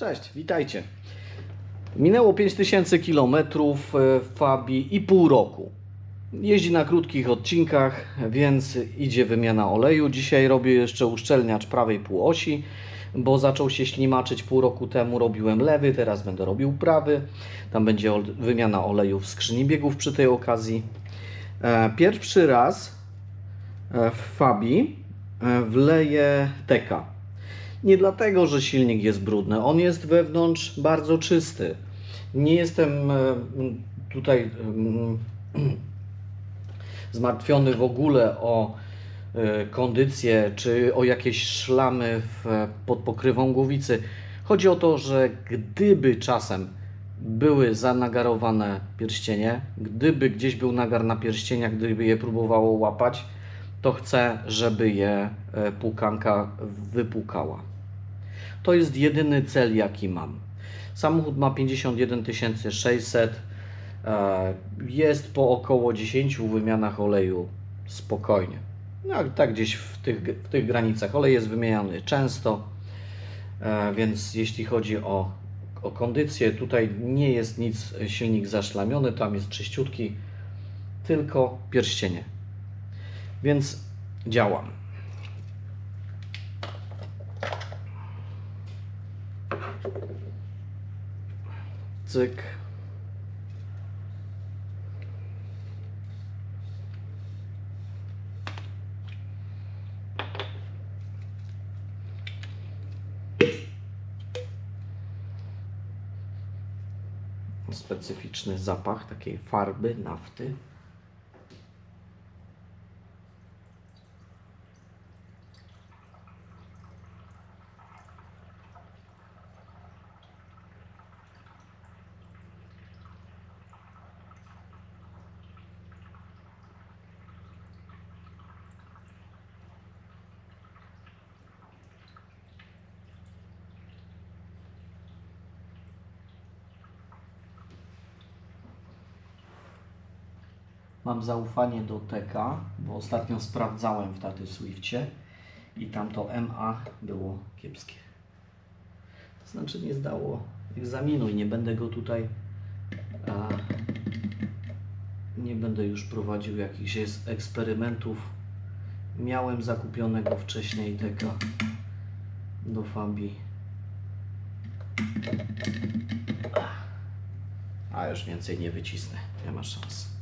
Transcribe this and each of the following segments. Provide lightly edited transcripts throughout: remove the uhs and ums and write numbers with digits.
Cześć, witajcie. Minęło 5000 km Fabii i pół roku. Jeździ na krótkich odcinkach, więc idzie wymiana oleju. Dzisiaj robię jeszcze uszczelniacz prawej półosi, bo zaczął się ślimaczyć pół roku temu. Robiłem lewy, teraz będę robił prawy. Tam będzie wymiana oleju w skrzyni biegów przy tej okazji. Pierwszy raz w Fabii wleję Teka. Nie dlatego, że silnik jest brudny, on jest wewnątrz bardzo czysty. Nie jestem tutaj zmartwiony w ogóle o kondycję czy o jakieś szlamy pod pokrywą głowicy. Chodzi o to, że gdyby czasem były zanagarowane pierścienie, gdyby gdzieś był nagar na pierścieniach, gdyby je próbowało łapać, to chcę, żeby je płukanka wypłukała. To jest jedyny cel, jaki mam. Samochód ma 51 600, jest po około 10 wymianach oleju spokojnie. No, tak gdzieś w tych granicach. Olej jest wymieniany często, więc jeśli chodzi o kondycję, tutaj nie jest nic, silnik zaszlamiony, tam jest czyściutki, tylko pierścienie. Więc działam. Cyk. Specyficzny zapach takiej farby, nafty. Mam zaufanie do Teka, bo ostatnio sprawdzałem w Taty Swiftie i tam to MA było kiepskie. To znaczy nie zdało egzaminu i nie będę go tutaj, nie będę już prowadził jakichś eksperymentów. Miałem zakupionego wcześniej Teka do Fabii. A już więcej nie wycisnę, nie ma szans.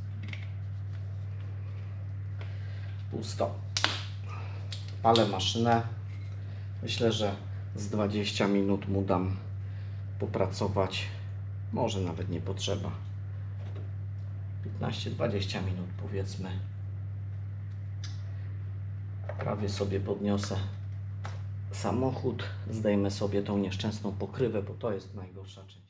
Pusto. Palę maszynę. Myślę, że z 20 minut mu dam popracować. Może nawet nie potrzeba. 15-20 minut powiedzmy. Prawie sobie podniosę samochód. Zdejmę sobie tą nieszczęsną pokrywę, bo to jest najgorsza część.